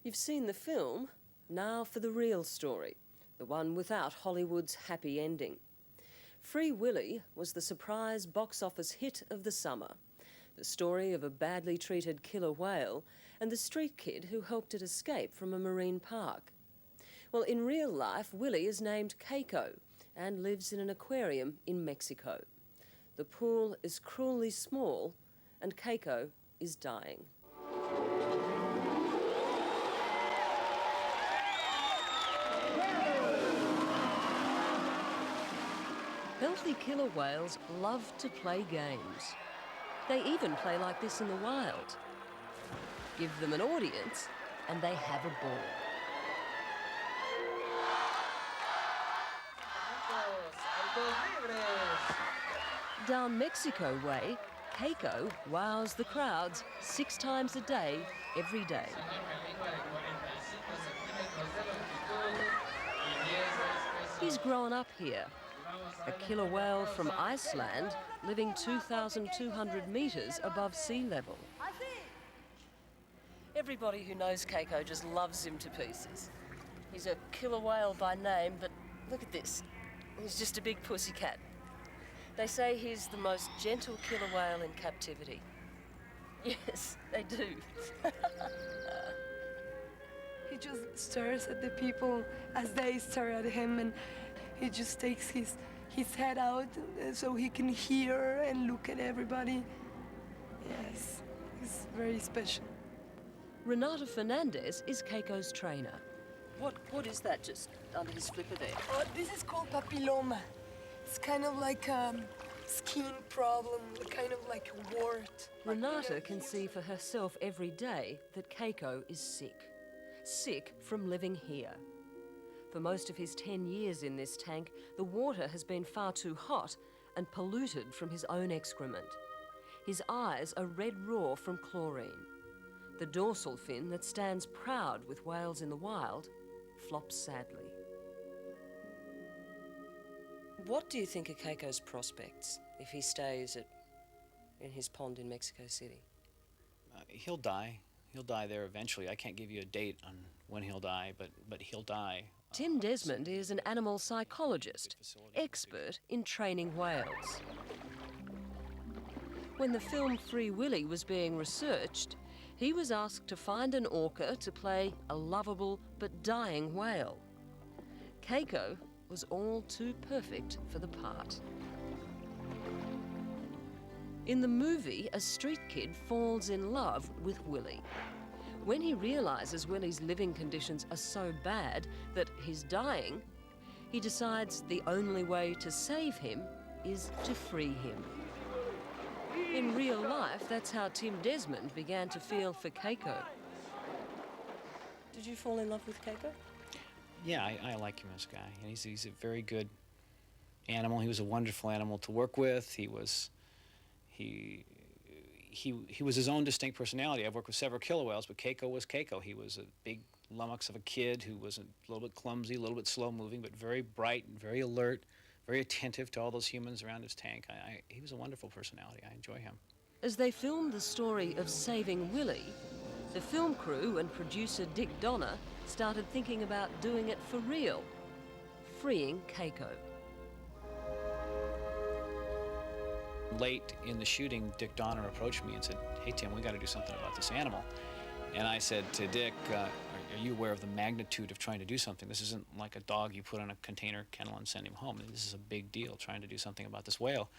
You've seen the film, now for the real story, the one without Hollywood's happy ending. Free Willy was the surprise box office hit of the summer. The story of a badly treated killer whale and the street kid who helped it escape from a marine park. Well, in real life, Willy is named Keiko and lives in an aquarium in Mexico. The pool is cruelly small and Keiko is dying. Healthy killer whales love to play games. They even play like this in the wild. Give them an audience and they have a ball. Down Mexico way, Keiko wows the crowds 6 times a day, every day. He's grown up here. A killer whale from Iceland living 2,200 metres above sea level. Everybody who knows Keiko just loves him to pieces. He's a killer whale by name, but look at this. He's just a big pussycat. They say he's the most gentle killer whale in captivity. Yes, they do. He just stares at the people as they stare at him, and he just takes his head out so he can hear and look at everybody. Yes, he's very special. Renata Fernandez is Keiko's trainer. What is that just under his flipper there? Oh, this is called papilloma. It's kind of like a skin problem, kind of like a wart. Renata can see for herself every day that Keiko is sick. Sick from living here. For most of his 10 years in this tank, the water has been far too hot and polluted from his own excrement. His eyes are red raw from chlorine. The dorsal fin that stands proud with whales in the wild flops sadly. What do you think are Keiko's prospects if he stays in his pond in Mexico City? He'll die. He'll die there eventually. I can't give you a date on when he'll die, but he'll die. Tim Desmond is an animal psychologist, expert in training whales. When the film Free Willy was being researched, he was asked to find an orca to play a lovable but dying whale. Keiko was all too perfect for the part. In the movie, a street kid falls in love with Willy. When he realises Willy's living conditions are so bad that he's dying, he decides the only way to save him is to free him. In real life, that's how Tim Desmond began to feel for Keiko. Did you fall in love with Keiko? Yeah, I like him as a guy, and he's a very good animal. He was a wonderful animal to work with. He was his own distinct personality. I've worked with several killer whales, but Keiko was Keiko. He was a big lummox of a kid who was a little bit clumsy, a little bit slow-moving, but very bright and very alert, very attentive to all those humans around his tank. He was a wonderful personality. I enjoy him. As they filmed the story of saving Willy, the film crew and producer Dick Donner started thinking about doing it for real, freeing Keiko. Late in the shooting, Dick Donner approached me and said, "Hey, Tim, we got to do something about this animal." And I said to Dick, are you aware of the magnitude of trying to do something? This isn't like a dog you put in a container kennel and send him home. This is a big deal, trying to do something about this whale.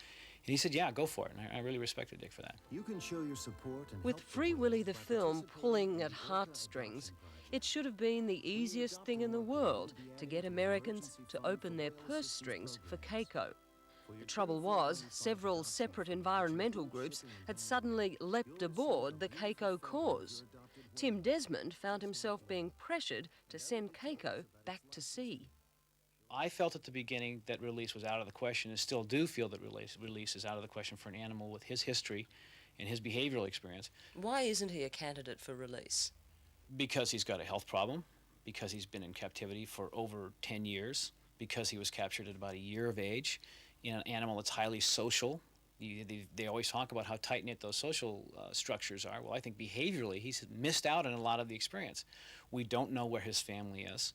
And he said, yeah, go for it. And I really respected Dick for that. You can show your support and With Free Willy the film pulling at heartstrings, it should have been the easiest thing in the world to get Americans to open their purse strings for Keiko. The trouble was, several separate environmental groups had suddenly leapt aboard the Keiko cause. Tim Desmond found himself being pressured to send Keiko back to sea. I felt at the beginning that release was out of the question, and still do feel that release is out of the question for an animal with his history and his behavioral experience. Why isn't he a candidate for release? Because he's got a health problem, because he's been in captivity for over 10 years, because he was captured at about a year of age, in an animal that's highly social, They always talk about how tight-knit those social structures are. Well, I think behaviorally he's missed out on a lot of the experience. We don't know where his family is.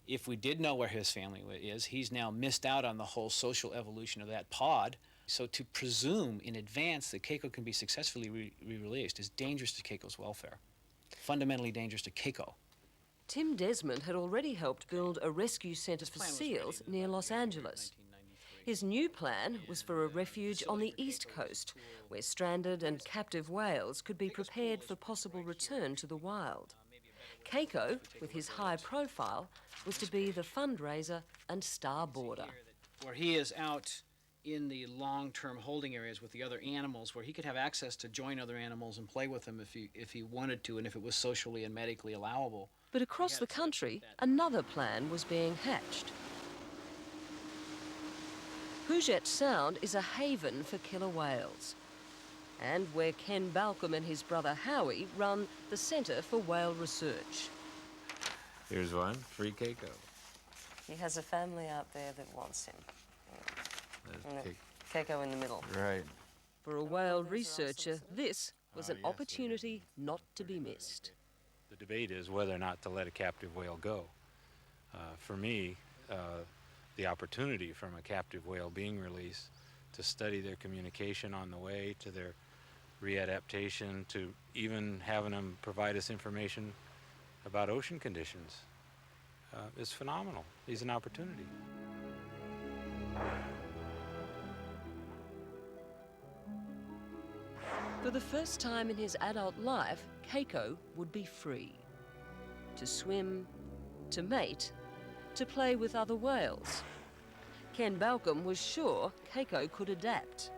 If we did know where his family is, he's now missed out on the whole social evolution of that pod. So to presume in advance that Keiko can be successfully re-released is dangerous to Keiko's welfare, fundamentally dangerous to Keiko. Tim Desmond had already helped build a rescue centre for seals near Los Angeles. His new plan was for a refuge on the east coast, where stranded and captive whales could be prepared for possible return to the wild. Keiko, with his high profile, was to be the fundraiser and star boarder. Where he is out in the long-term holding areas with the other animals, where he could have access to join other animals and play with them if he wanted to and if it was socially and medically allowable. But across the country, another plan was being hatched. Puget Sound is a haven for killer whales, and where Ken Balcombe and his brother Howie run the Centre for Whale Research. Here's one, free Keiko. He has a family out there that wants him. That's Keiko in the middle. right. For a whale researcher, this was an opportunity not to be missed. The debate is whether or not to let a captive whale go. For me, the opportunity from a captive whale being released to study their communication on the way, to their readaptation, to even having them provide us information about ocean conditions is phenomenal. It's an opportunity. For the first time in his adult life, Keiko would be free. To swim, to mate, to play with other whales. Ken Balcombe was sure Keiko could adapt.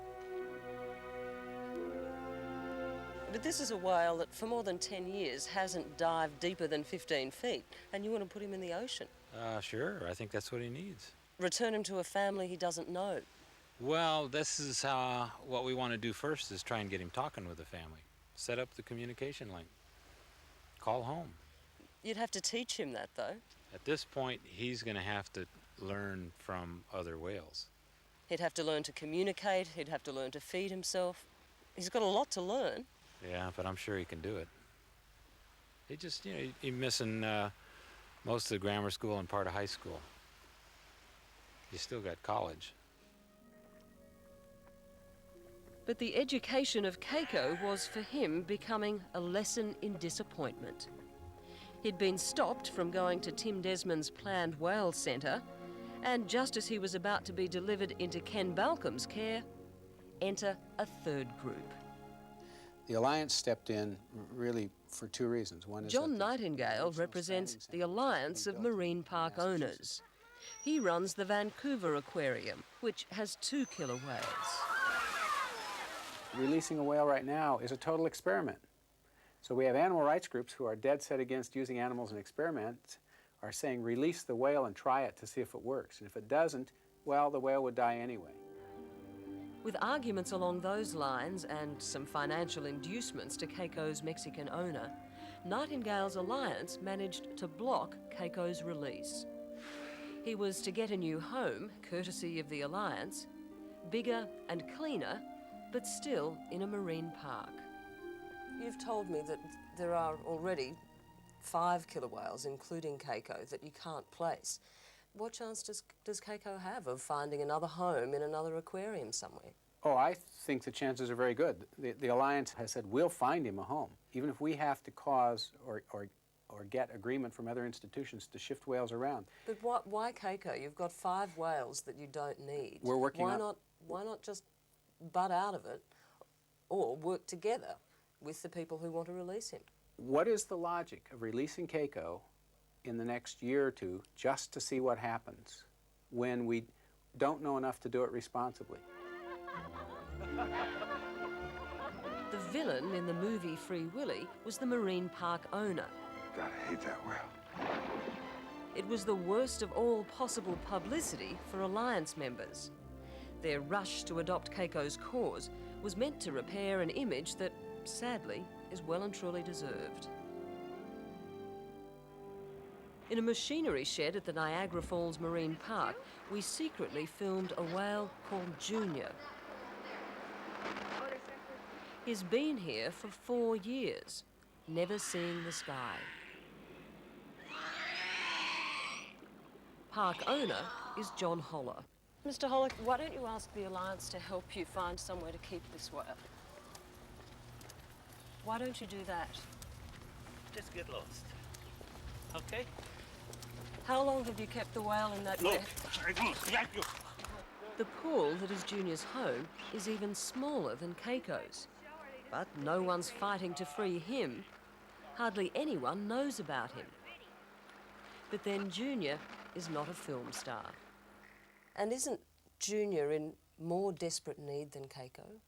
But this is a whale that for more than 10 years hasn't dived deeper than 15 feet, and you want to put him in the ocean. Sure, I think that's what he needs. Return him to a family he doesn't know. Well, this is what we want to do first, is try and get him talking with the family. Set up the communication link. Call home. You'd have to teach him that, though. At this point, he's going to have to learn from other whales. He'd have to learn to communicate, he'd have to learn to feed himself. He's got a lot to learn. Yeah, but I'm sure he can do it. He just, he's missing most of the grammar school and part of high school. He's still got college. But the education of Keiko was for him becoming a lesson in disappointment. He'd been stopped from going to Tim Desmond's planned whale centre, and just as he was about to be delivered into Ken Balcombe's care, enter a third group. The Alliance stepped in really for two reasons. One is John Nightingale represents the Alliance of Marine Park Owners. He runs the Vancouver Aquarium, which has 2 killer whales. releasing a whale right now is a total experiment. So we have animal rights groups who are dead set against using animals in experiments, are saying release the whale and try it to see if it works. And if it doesn't, well, the whale would die anyway. With arguments along those lines and some financial inducements to Keiko's Mexican owner, Nightingale's Alliance managed to block Keiko's release. He was to get a new home, courtesy of the Alliance, bigger and cleaner, but still in a marine park. You've told me that there are already 5 killer whales, including Keiko, that you can't place. What chance does Keiko have of finding another home in another aquarium somewhere? Oh, I think the chances are very good. The Alliance has said, we'll find him a home, even if we have to cause or get agreement from other institutions to shift whales around. But why Keiko? You've got 5 whales that you don't need. We're working Why not just butt out of it or work together with the people who want to release him? What is the logic of releasing Keiko in the next year or two just to see what happens when we don't know enough to do it responsibly? The villain in the movie Free Willy was the marine park owner. Gotta hate that whale. It was the worst of all possible publicity for Alliance members. Their rush to adopt Keiko's cause was meant to repair an image that, sadly, is well and truly deserved. In a machinery shed at the Niagara Falls Marine Park, we secretly filmed a whale called Junior. He's been here for 4 years, never seeing the sky. Park owner is John Holler. Mr. Holler, why don't you ask the Alliance to help you find somewhere to keep this whale? Why don't you do that? Just get lost. Okay? How long have you kept the whale in that wet? The pool that is Junior's home is even smaller than Keiko's. But no one's fighting to free him. Hardly anyone knows about him. But then Junior is not a film star. And isn't Junior in more desperate need than Keiko?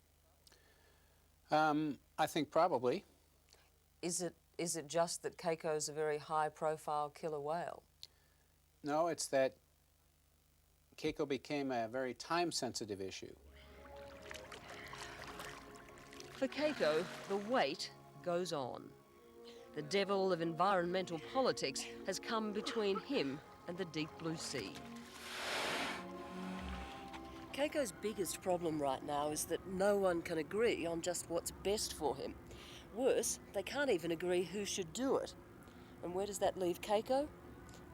I think probably. Is it just that Keiko's a very high-profile killer whale? No, it's that Keiko became a very time-sensitive issue. For Keiko, the wait goes on. The devil of environmental politics has come between him and the deep blue sea. Keiko's biggest problem right now is that no one can agree on just what's best for him. Worse, they can't even agree who should do it. And where does that leave Keiko?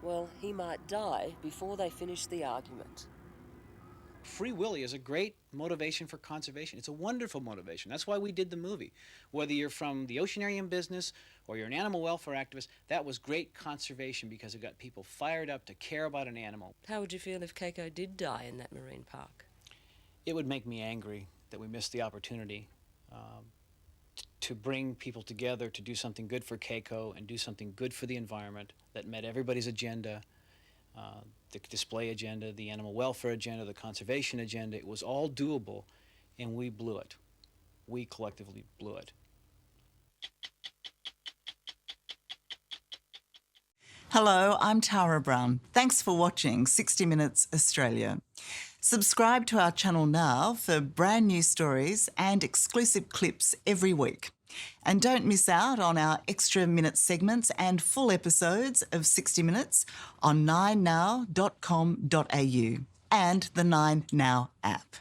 Well, he might die before they finish the argument. Free Willy is a great motivation for conservation. It's a wonderful motivation. That's why we did the movie. Whether you're from the oceanarium business or you're an animal welfare activist, that was great conservation because it got people fired up to care about an animal. How would you feel if Keiko did die in that marine park? It would make me angry that we missed the opportunity to bring people together to do something good for Keiko and do something good for the environment that met everybody's agenda. The display agenda, the animal welfare agenda, the conservation agenda. It was all doable, and we blew it. We collectively blew it. Hello, I'm Tara Brown. Thanks for watching 60 Minutes Australia. Subscribe to our channel now for brand new stories and exclusive clips every week. And don't miss out on our extra minute segments and full episodes of 60 Minutes on 9now.com.au and the 9Now app.